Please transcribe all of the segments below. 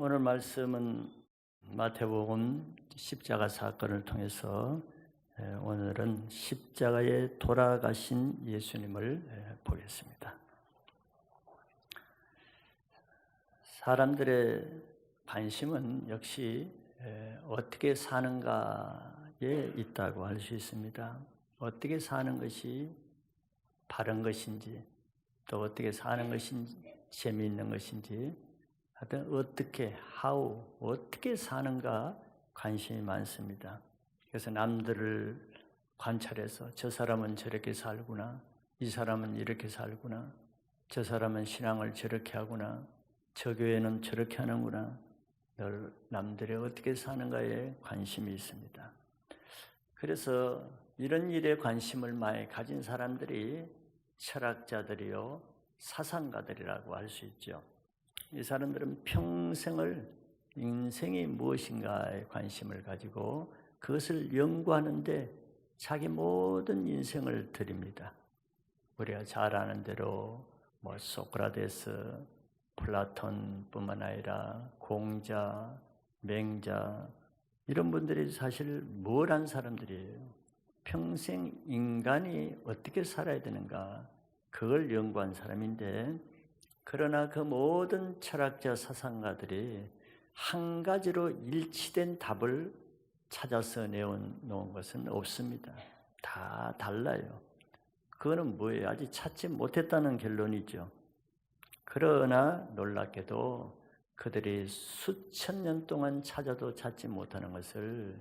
오늘 말씀은 마태복음 십자가 사건을 통해서 오늘은 십자가에 돌아가신 예수님을 보겠습니다. 사람들의 관심은 역시 어떻게 사는가에 있다고 할 수 있습니다. 어떻게 사는 것이 바른 것인지, 또 어떻게 사는 것이 재미있는 것인지, 하여튼 어떻게 사는가 관심이 많습니다. 그래서 남들을 관찰해서 저 사람은 저렇게 살구나, 이 사람은 이렇게 살구나, 저 사람은 신앙을 저렇게 하구나, 저 교회는 저렇게 하는구나, 남들이 어떻게 사는가에 관심이 있습니다. 그래서 이런 일에 관심을 많이 가진 사람들이 철학자들이요, 사상가들이라고 할 수 있죠. 이 사람들은 평생을 인생이 무엇인가에 관심을 가지고 그것을 연구하는데 자기 모든 인생을 드립니다. 우리가 잘 아는 대로 소크라테스, 플라톤뿐만 아니라 공자, 맹자 이런 분들이 사실 뭘 한 사람들이에요. 평생 인간이 어떻게 살아야 되는가 그걸 연구한 사람인데, 그러나 그 모든 철학자 사상가들이 한 가지로 일치된 답을 찾아서 내놓은 것은 없습니다. 다 달라요. 그거는 뭐예요? 아직 찾지 못했다는 결론이죠. 그러나 놀랍게도 그들이 수천 년 동안 찾아도 찾지 못하는 것을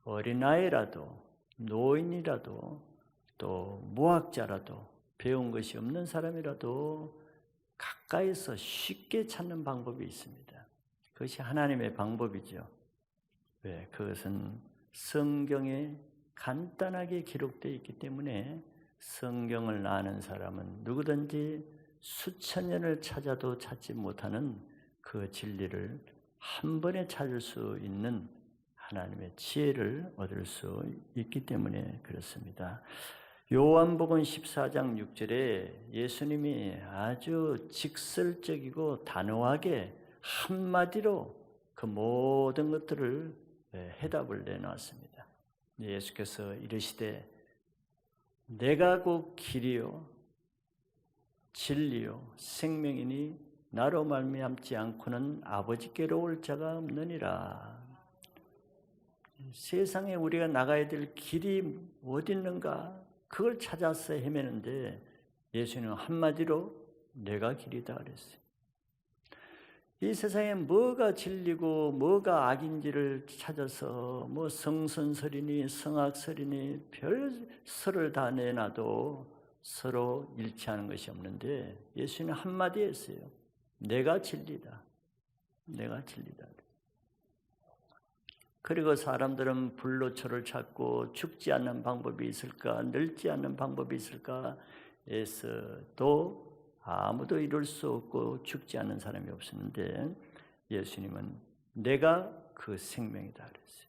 어린아이라도 노인이라도 또 무학자라도 배운 것이 없는 사람이라도 가까이서 쉽게 찾는 방법이 있습니다. 그것이 하나님의 방법이죠. 왜? 그것은 성경에 간단하게 기록되어 있기 때문에 성경을 아는 사람은 누구든지 수천 년을 찾아도 찾지 못하는 그 진리를 한 번에 찾을 수 있는 하나님의 지혜를 얻을 수 있기 때문에 그렇습니다. 요한복음 14장 6절에 예수님이 아주 직설적이고 단호하게 한마디로 그 모든 것들을 해답을 내놨습니다. 예수께서 이르시되 내가 곧 길이요 진리요 생명이니 나로 말미암지 않고는 아버지께로 올 자가 없느니라. 세상에 우리가 나가야 될 길이 어디 있는가? 그걸 찾아서 헤매는데 예수님은 한마디로 내가 길이다 그랬어요. 이 세상에 뭐가 진리고 뭐가 악인지를 찾아서 성선설이니 성악설이니 별 설을 다 내놔도 서로 일치하는 것이 없는데 예수님은 한마디 했어요. 내가 진리다. 내가 진리다. 그리고 사람들은 불로초를 찾고 죽지 않는 방법이 있을까, 늙지 않는 방법이 있을까 해서도 아무도 이룰 수 없고 죽지 않는 사람이 없었는데 예수님은 내가 그 생명이다 그랬어요.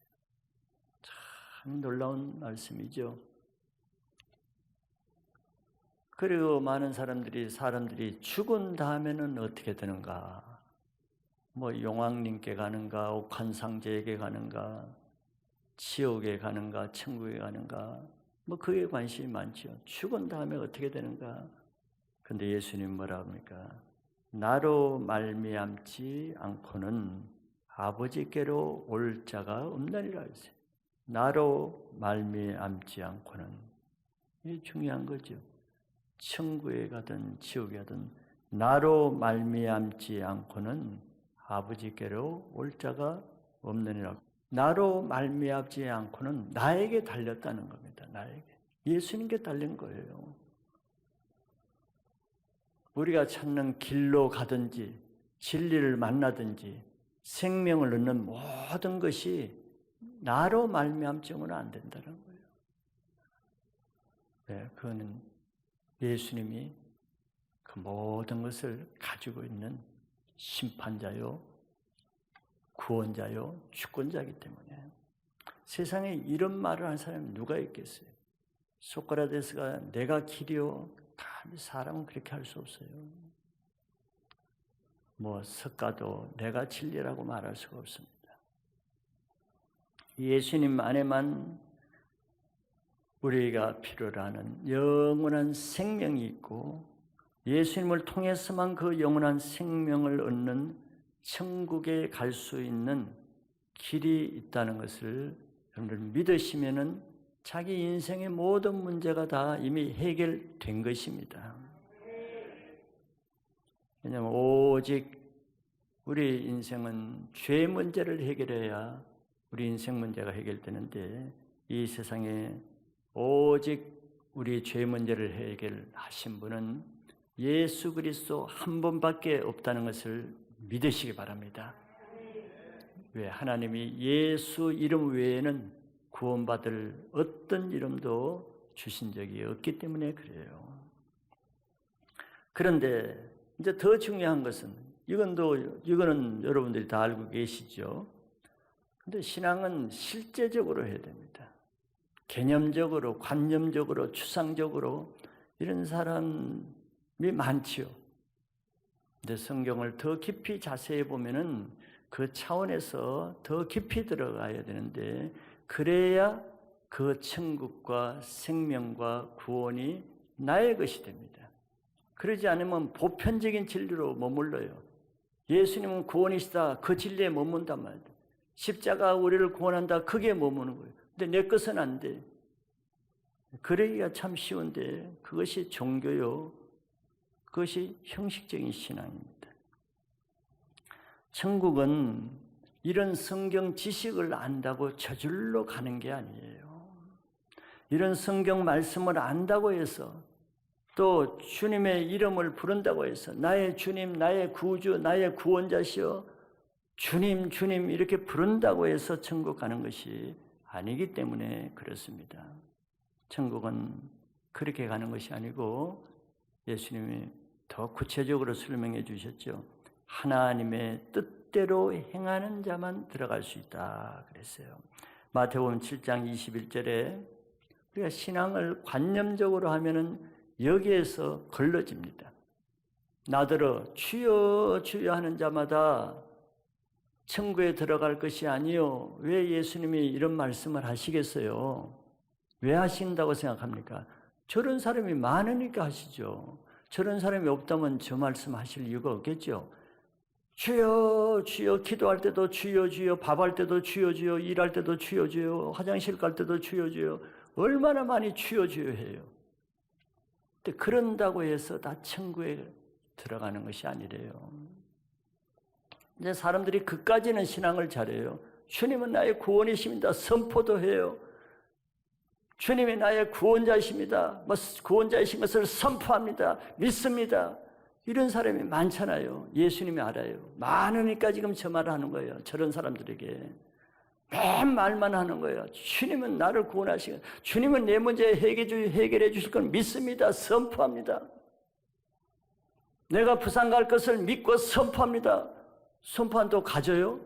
참 놀라운 말씀이죠. 그리고 많은 사람들이 죽은 다음에는 어떻게 되는가? 용왕님께 가는가, 옥한상제에게 가는가, 지옥에 가는가, 천국에 가는가, 그에 관심이 많죠. 죽은 다음에 어떻게 되는가? 근데 예수님 뭐라 합니까? 나로 말미암지 않고는 아버지께로 올 자가 없느니라 했어요. 나로 말미암지 않고는. 이게 중요한 거죠. 천국에 가든 지옥에 가든 나로 말미암지 않고는 아버지께로 올 자가 없느니라. 나로 말미암지 않고는 나에게 달렸다는 겁니다. 나에게. 예수님께 달린 거예요. 우리가 찾는 길로 가든지 진리를 만나든지 생명을 얻는 모든 것이 나로 말미암지는 안 된다는 거예요. 네, 그거는 예수님이 그 모든 것을 가지고 있는 심판자요, 구원자요, 주권자이기 때문에 세상에 이런 말을 하는 사람이 누가 있겠어요? 소크라테스가 내가 길이요, 다 사람은 그렇게 할 수 없어요. 석가도 내가 진리라고 말할 수가 없습니다. 예수님 안에만 우리가 필요로 하는 영원한 생명이 있고 예수님을 통해서만 그 영원한 생명을 얻는 천국에 갈 수 있는 길이 있다는 것을 여러분들 믿으시면은 자기 인생의 모든 문제가 다 이미 해결된 것입니다. 왜냐하면 오직 우리 인생은 죄 문제를 해결해야 우리 인생 문제가 해결되는데 이 세상에 오직 우리 죄 문제를 해결하신 분은 예수 그리스도 한 분밖에 없다는 것을 믿으시기 바랍니다. 왜? 하나님이 예수 이름 외에는 구원받을 어떤 이름도 주신 적이 없기 때문에 그래요. 그런데 이제 더 중요한 것은 이거는 여러분들이 다 알고 계시죠. 근데 신앙은 실제적으로 해야 됩니다. 개념적으로, 관념적으로, 추상적으로 이런 사람이 많지요. 근데 성경을 더 깊이 자세히 보면은 그 차원에서 더 깊이 들어가야 되는데 그래야 그 천국과 생명과 구원이 나의 것이 됩니다. 그러지 않으면 보편적인 진리로 머물러요. 예수님은 구원이시다. 그 진리에 머문단 말이에요. 십자가 우리를 구원한다. 그게 머무는 거예요. 근데 내 것은 안 돼. 그러기가 참 쉬운데 그것이 종교요. 그것이 형식적인 신앙입니다. 천국은 이런 성경 지식을 안다고 저절로 가는 게 아니에요. 이런 성경 말씀을 안다고 해서 또 주님의 이름을 부른다고 해서 나의 주님, 나의 구주, 나의 구원자시여 주님, 주님 이렇게 부른다고 해서 천국 가는 것이 아니기 때문에 그렇습니다. 천국은 그렇게 가는 것이 아니고 예수님이 더 구체적으로 설명해 주셨죠. 하나님의 뜻대로 행하는 자만 들어갈 수 있다 그랬어요. 마태복음 7장 21절에 우리가 신앙을 관념적으로 하면은 여기에서 걸러집니다. 나더러 주여 주여 하는 자마다 천국에 들어갈 것이 아니요. 왜 예수님이 이런 말씀을 하시겠어요? 왜 하신다고 생각합니까? 저런 사람이 많으니까 하시죠. 저런 사람이 없다면 저 말씀 하실 이유가 없겠죠. 주여 주여 기도할 때도 주여 주여, 밥할 때도 주여 주여, 일할 때도 주여 주여, 화장실 갈 때도 주여 주여, 얼마나 많이 주여 주여 해요. 근데 그런다고 해서 다 천국에 들어가는 것이 아니래요. 이제 사람들이 그까지는 신앙을 잘해요. 주님은 나의 구원이십니다. 선포도 해요. 주님이 나의 구원자이십니다. 구원자이신 것을 선포합니다. 믿습니다. 이런 사람이 많잖아요. 예수님이 알아요. 많으니까 지금 저 말을 하는 거예요. 저런 사람들에게. 맨 말만 하는 거예요. 주님은 나를 구원하시고 주님은 내 문제 해결해 주실 걸 믿습니다. 선포합니다. 내가 부산 갈 것을 믿고 선포합니다. 선포한다고 가져요?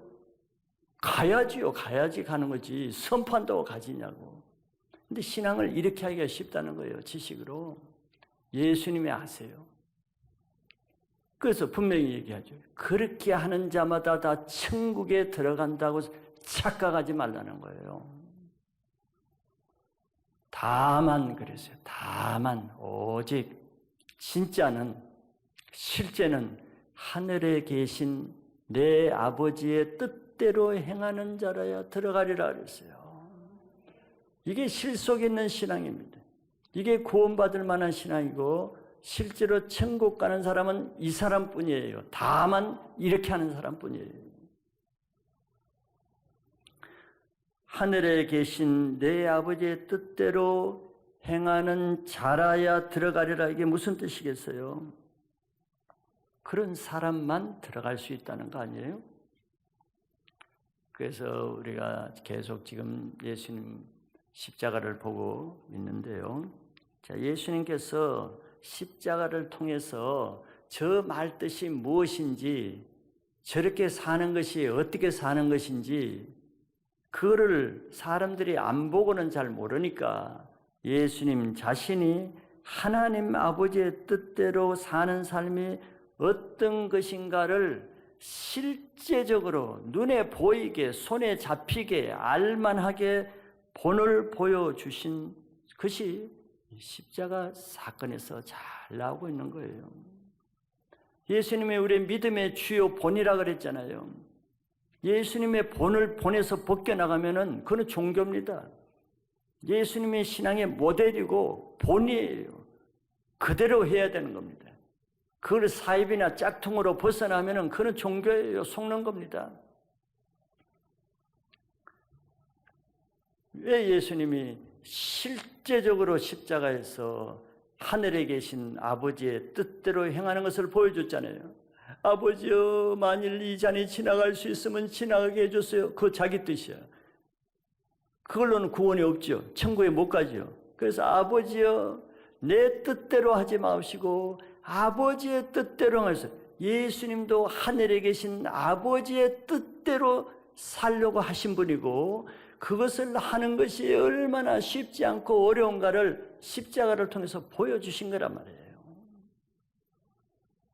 가야지요. 가야지 가는 거지. 선포한다고 가지냐고. 근데 신앙을 이렇게 하기가 쉽다는 거예요. 지식으로. 예수님이 아세요. 그래서 분명히 얘기하죠. 그렇게 하는 자마다 다 천국에 들어간다고 착각하지 말라는 거예요. 다만 그랬어요. 다만 오직 진짜는 실제는 하늘에 계신 내 아버지의 뜻대로 행하는 자라야 들어가리라 그랬어요. 이게 실속 있는 신앙입니다. 이게 구원받을 만한 신앙이고 실제로 천국 가는 사람은 이 사람뿐이에요. 다만 이렇게 하는 사람뿐이에요. 하늘에 계신 내 아버지의 뜻대로 행하는 자라야 들어가리라. 이게 무슨 뜻이겠어요? 그런 사람만 들어갈 수 있다는 거 아니에요? 그래서 우리가 계속 지금 예수님 십자가를 보고 있는데요. 자, 예수님께서 십자가를 통해서 저 말뜻이 무엇인지, 저렇게 사는 것이 어떻게 사는 것인지 그거를 사람들이 안 보고는 잘 모르니까 예수님 자신이 하나님 아버지의 뜻대로 사는 삶이 어떤 것인가를 실제적으로 눈에 보이게 손에 잡히게 알만하게 본을 보여주신 것이 십자가 사건에서 잘 나오고 있는 거예요. 예수님이 우리의 믿음의 주요 본이라 그랬잖아요. 예수님의 본을 본에서 벗겨나가면은 그건 종교입니다. 예수님의 신앙의 모델이고 본이에요. 그대로 해야 되는 겁니다. 그걸 사입이나 짝퉁으로 벗어나면은 그건 종교예요. 속는 겁니다. 왜 예수님이 실제적으로 십자가에서 하늘에 계신 아버지의 뜻대로 행하는 것을 보여줬잖아요. 아버지여, 만일 이 잔이 지나갈 수 있으면 지나가게 해주세요. 그거 자기 뜻이야. 그걸로는 구원이 없죠. 천국에 못 가죠. 그래서 아버지여, 내 뜻대로 하지 마시고 아버지의 뜻대로 하셔서, 예수님도 하늘에 계신 아버지의 뜻대로 살려고 하신 분이고, 그것을 하는 것이 얼마나 쉽지 않고 어려운가를 십자가를 통해서 보여주신 거란 말이에요.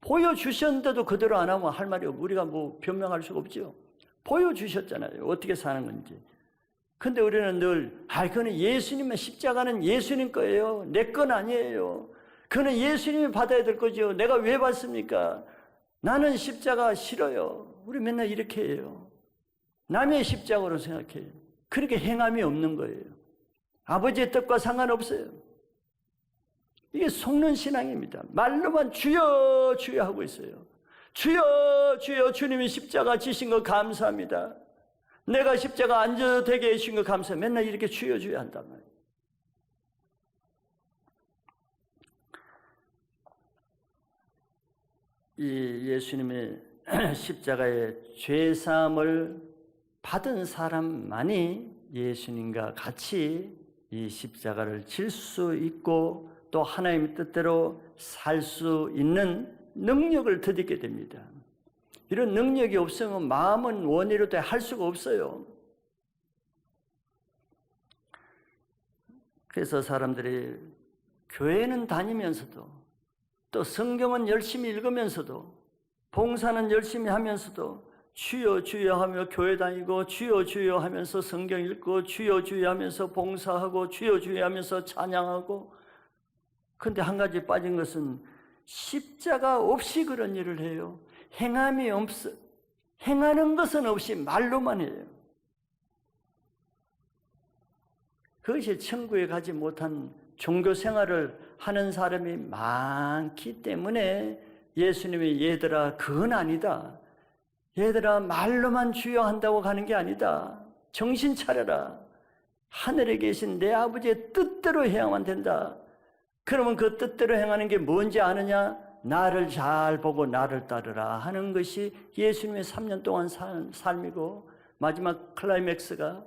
보여주셨는데도 그대로 안 하면 할 말이 없고 우리가 뭐 변명할 수가 없죠. 보여주셨잖아요. 어떻게 사는 건지. 근데 우리는 늘 그거는 예수님의 십자가는 예수님 거예요. 내 건 아니에요. 그거는 예수님이 받아야 될 거죠. 내가 왜 받습니까? 나는 십자가 싫어요. 우리 맨날 이렇게 해요. 남의 십자가로 생각해요. 그렇게 행함이 없는 거예요. 아버지의 뜻과 상관없어요. 이게 속는 신앙입니다. 말로만 주여 주여 하고 있어요. 주여 주여, 주님이 십자가 지신 거 감사합니다. 내가 십자가 안 져도 되게 해주신 거 감사합니다. 맨날 이렇게 주여 주여 한단 말이에요. 이 예수님의 십자가의 죄사함을 받은 사람만이 예수님과 같이 이 십자가를 질 수 있고 또 하나님의 뜻대로 살 수 있는 능력을 덧입게 됩니다. 이런 능력이 없으면 마음은 원의로 할 수가 없어요. 그래서 사람들이 교회는 다니면서도 또 성경은 열심히 읽으면서도 봉사는 열심히 하면서도 주여 주여 하며 교회 다니고 주여 주여 하면서 성경 읽고 주여 주여 하면서 봉사하고 주여 주여 하면서 찬양하고, 그런데 한 가지 빠진 것은 십자가 없이 그런 일을 해요. 행함이 없어. 행하는 것은 없이 말로만 해요. 그것이 천국에 가지 못한 종교 생활을 하는 사람이 많기 때문에 예수님이 얘들아 그건 아니다. 얘들아 말로만 주여 한다고 가는 게 아니다. 정신 차려라. 하늘에 계신 내 아버지의 뜻대로 해야만 된다. 그러면 그 뜻대로 행하는 게 뭔지 아느냐? 나를 잘 보고 나를 따르라 하는 것이 예수님의 3년 동안 산 삶이고 마지막 클라이맥스가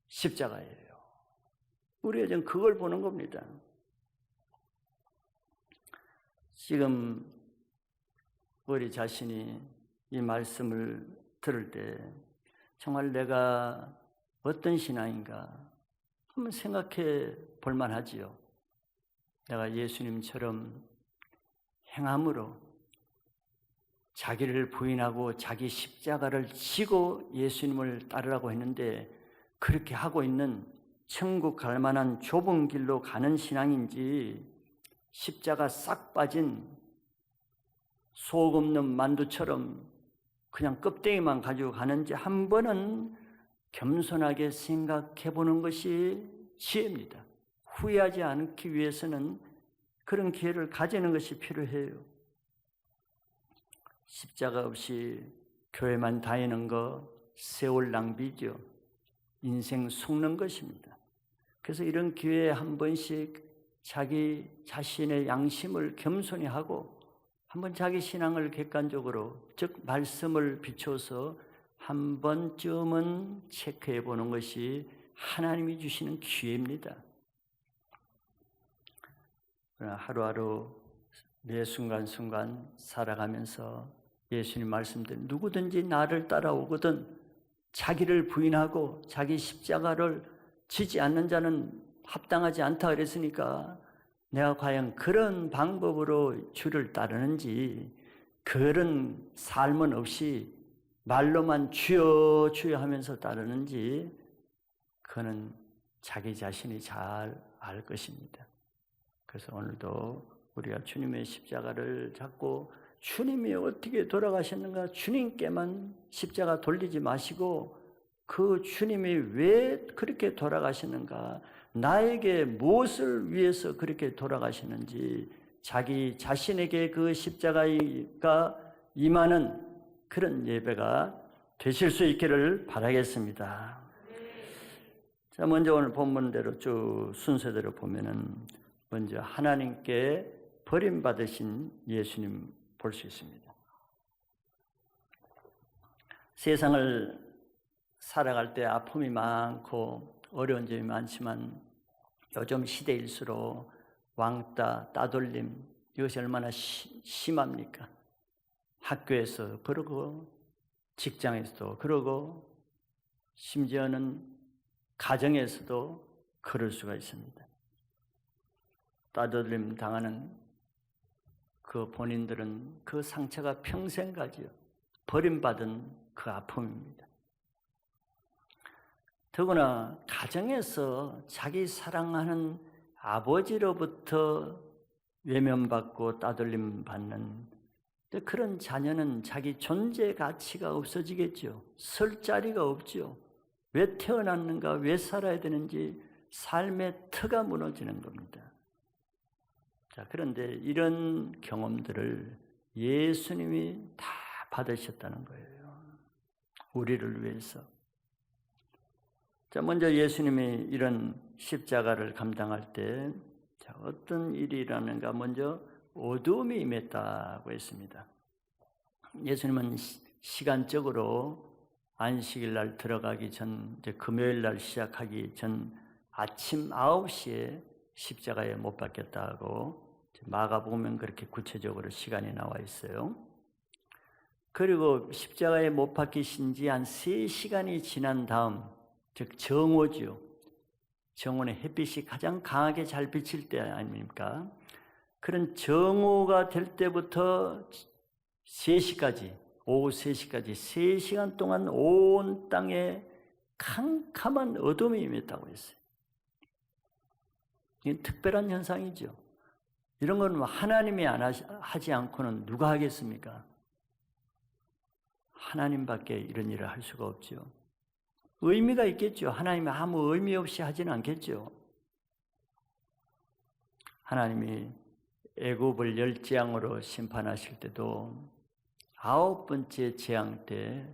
십자가예요. 우리가 지금 그걸 보는 겁니다. 지금 우리 자신이 이 말씀을 들을 때 정말 내가 어떤 신앙인가 한번 생각해 볼 만하지요. 내가 예수님처럼 행함으로 자기를 부인하고 자기 십자가를 지고 예수님을 따르라고 했는데 그렇게 하고 있는 천국 갈 만한 좁은 길로 가는 신앙인지 십자가 싹 빠진 속 없는 만두처럼 그냥 껍데기만 가지고 가는지 한 번은 겸손하게 생각해 보는 것이 지혜입니다. 후회하지 않기 위해서는 그런 기회를 가지는 것이 필요해요. 십자가 없이 교회만 다니는 거 세월 낭비죠. 인생 속는 것입니다. 그래서 이런 기회에 한 번씩 자기 자신의 양심을 겸손히 하고 한번 자기 신앙을 객관적으로, 즉 말씀을 비춰서 한 번쯤은 체크해 보는 것이 하나님이 주시는 기회입니다. 하루하루 매 순간순간 살아가면서 예수님 말씀대로 누구든지 나를 따라오거든 자기를 부인하고 자기 십자가를 지지 않는 자는 합당하지 않다 그랬으니까 내가 과연 그런 방법으로 주를 따르는지 그런 삶은 없이 말로만 주여 주여 하면서 따르는지 그는 자기 자신이 잘 알 것입니다. 그래서 오늘도 우리가 주님의 십자가를 잡고 주님이 어떻게 돌아가셨는가 주님께만 십자가 돌리지 마시고 그 주님이 왜 그렇게 돌아가시는가, 나에게 무엇을 위해서 그렇게 돌아가시는지 자기 자신에게 그 십자가가 임하는 그런 예배가 되실 수 있기를 바라겠습니다. 자, 먼저 오늘 본문대로 쭉 순서대로 보면은 먼저 하나님께 버림받으신 예수님 볼 수 있습니다. 세상을 살아갈 때 아픔이 많고 어려운 점이 많지만 요즘 시대일수록 왕따, 따돌림 이것이 얼마나 심합니까? 학교에서 그러고 직장에서도 그러고 심지어는 가정에서도 그럴 수가 있습니다. 따돌림 당하는 그 본인들은 그 상처가 평생 가지요. 버림받은 그 아픔입니다. 더구나 가정에서 자기 사랑하는 아버지로부터 외면받고 따돌림 받는 그런 자녀는 자기 존재 가치가 없어지겠죠. 설 자리가 없죠. 왜 태어났는가, 왜 살아야 되는지 삶의 터가 무너지는 겁니다. 자, 그런데 이런 경험들을 예수님이 다 받으셨다는 거예요. 우리를 위해서. 자, 먼저 예수님이 이런 십자가를 감당할 때 어떤 일이 일어나는가, 먼저 어두움이 임했다고 했습니다. 예수님은 시간적으로 안식일 날 들어가기 전, 이제 금요일 날 시작하기 전 아침 9시에 십자가에 못 박혔다고 마가복음은 그렇게 구체적으로 시간이 나와 있어요. 그리고 십자가에 못 박히신 지 한 3시간이 지난 다음, 즉 정오죠. 정오는 햇빛이 가장 강하게 잘 비칠 때 아닙니까? 그런 정오가 될 때부터 3시까지, 오후 3시까지 3시간 동안 온 땅에 캄캄한 어둠이 임했다고 했어요. 이건 특별한 현상이죠. 이런 건 하나님이 하지 않고는 누가 하겠습니까? 하나님밖에 이런 일을 할 수가 없죠. 의미가 있겠죠. 하나님이 아무 의미 없이 하지는 않겠죠. 하나님이 애굽을 10재앙으로 심판하실 때도 9번째 재앙 때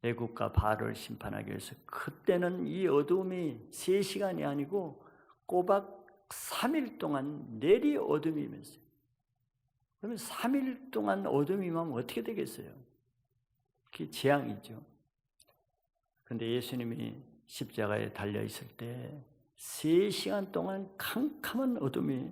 애굽과 바로를 심판하기 위해서 그때는 이 어둠이 3시간이 아니고 꼬박 3일 동안 내리 어둠이 임했어요. 그러면 3일 동안 어둠이 임하면 어떻게 되겠어요? 그게 재앙이죠. 그런데 예수님이 십자가에 달려 있을 때 3시간 동안 캄캄한 어둠이,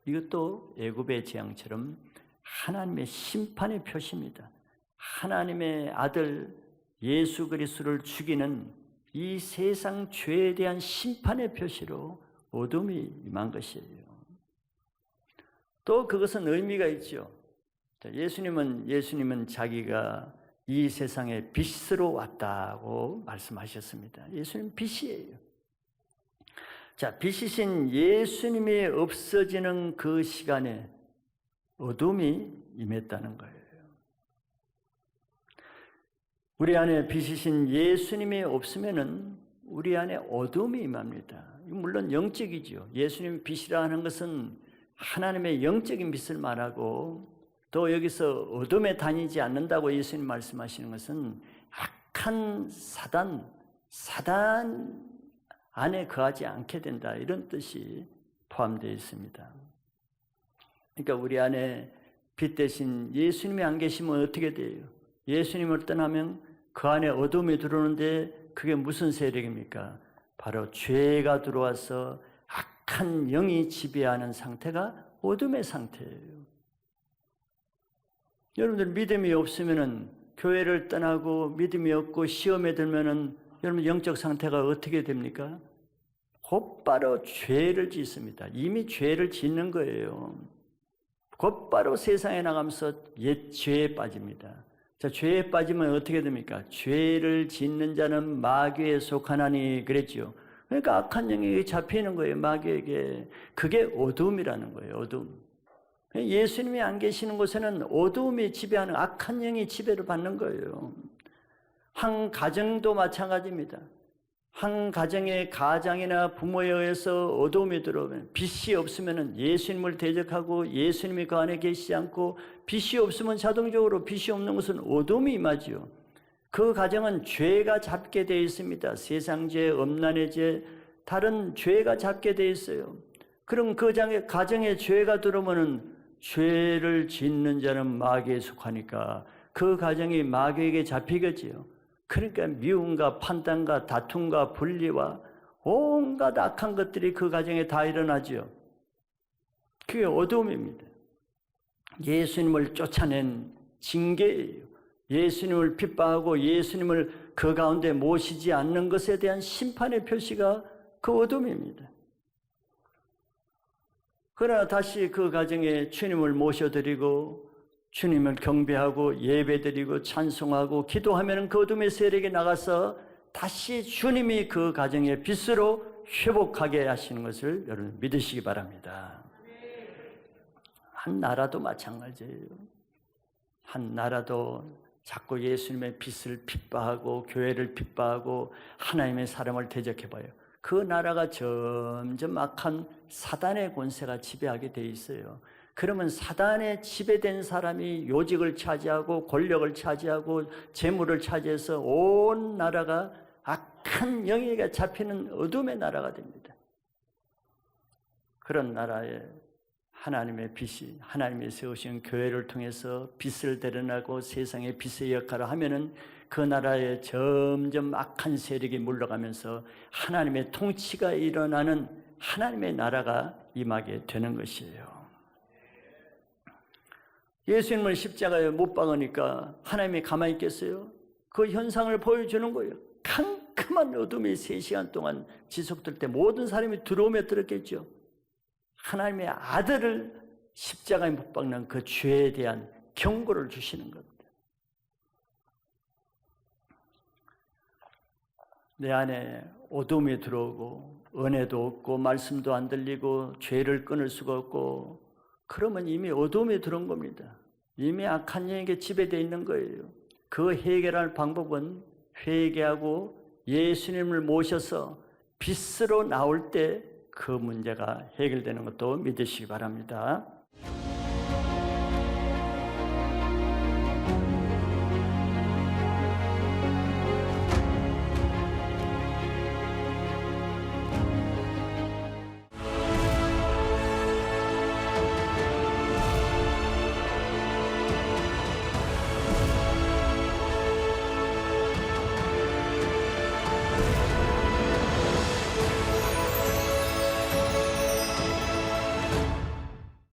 이것도 애굽의 재앙처럼 하나님의 심판의 표시입니다. 하나님의 아들 예수 그리스도를 죽이는 이 세상 죄에 대한 심판의 표시로 어둠이 임한 것이에요. 또 그것은 의미가 있죠. 예수님은 자기가 이 세상에 빛으로 왔다고 말씀하셨습니다. 예수님 빛이에요. 자, 빛이신 예수님이 없어지는 그 시간에 어둠이 임했다는 거예요. 우리 안에 빛이신 예수님이 없으면은 우리 안에 어둠이 임합니다. 물론 영적이죠. 예수님이 빛이라 하는 것은 하나님의 영적인 빛을 말하고, 또 여기서 어둠에 다니지 않는다고 예수님 말씀하시는 것은 악한 사단 안에 거하지 않게 된다, 이런 뜻이 포함되어 있습니다. 그러니까 우리 안에 빛 대신 예수님이 안 계시면 어떻게 돼요? 예수님을 떠나면 그 안에 어둠이 들어오는데 그게 무슨 세력입니까? 바로 죄가 들어와서 악한 영이 지배하는 상태가 어둠의 상태예요. 여러분들 믿음이 없으면은, 교회를 떠나고 믿음이 없고 시험에 들면은 여러분 영적 상태가 어떻게 됩니까? 곧바로 죄를 짓습니다. 이미 죄를 짓는 거예요. 곧바로 세상에 나가면서 옛 죄에 빠집니다. 자, 죄에 빠지면 어떻게 됩니까? 죄를 짓는 자는 마귀에 속하나니 그랬죠. 그러니까 악한 영이 잡히는 거예요, 마귀에게. 그게 어두움이라는 거예요, 어두움. 예수님이 안 계시는 곳에는 어두움이 지배하는, 악한 영이 지배를 받는 거예요. 한 가정도 마찬가지입니다. 한 가정의 가장이나 부모에 의해서 어두움이 들어오면, 빛이 없으면 예수님을 대적하고 예수님이 그 안에 계시지 않고, 빛이 없으면 자동적으로, 빛이 없는 것은 어두움이 임하지요. 그 가정은 죄가 잡게 되어 있습니다. 세상죄, 음란의 죄, 다른 죄가 잡게 되어 있어요. 그럼 그 가정에 죄가 들어오면 죄를 짓는 자는 마귀에 속하니까 그 가정이 마귀에게 잡히겠지요. 그러니까 미움과 판단과 다툼과 분리와 온갖 악한 것들이 그 가정에 다 일어나지요. 그게 어두움입니다. 예수님을 쫓아낸 징계예요. 예수님을 핍박하고 예수님을 그 가운데 모시지 않는 것에 대한 심판의 표시가 그 어둠입니다. 그러나 다시 그 가정에 주님을 모셔드리고 주님을 경배하고 예배드리고 찬송하고 기도하면 그 어둠의 세력이 나가서 다시 주님이 그 가정의 빛으로 회복하게 하시는 것을 여러분 믿으시기 바랍니다. 한 나라도 마찬가지예요. 한 나라도 자꾸 예수님의 빛을 핍박하고 교회를 핍박하고 하나님의 사람을 대적해봐요. 그 나라가 점점 악한 사단의 권세가 지배하게 돼 있어요. 그러면 사단에 지배된 사람이 요직을 차지하고 권력을 차지하고 재물을 차지해서 온 나라가 악한 영에게 잡히는 어둠의 나라가 됩니다. 그런 나라에 하나님의 빛이, 하나님이 세우신 교회를 통해서 빛을 드러나고 세상의 빛의 역할을 하면은 그 나라에 점점 악한 세력이 물러가면서 하나님의 통치가 일어나는 하나님의 나라가 임하게 되는 것이에요. 예수님을 십자가에 못 박으니까 하나님이 가만히 있겠어요? 그 현상을 보여주는 거예요. 캄캄한 어둠이 3시간 동안 지속될 때 모든 사람이 두려움에 들었겠죠. 하나님의 아들을 십자가에 못 박는 그 죄에 대한 경고를 주시는 겁니다. 내 안에 어둠이 들어오고 은혜도 없고 말씀도 안 들리고 죄를 끊을 수가 없고 그러면 이미 어둠이 들어온 겁니다. 이미 악한 영에게 지배되어 있는 거예요. 그 해결할 방법은 회개하고 예수님을 모셔서 빛으로 나올 때 그 문제가 해결되는 것도 믿으시기 바랍니다.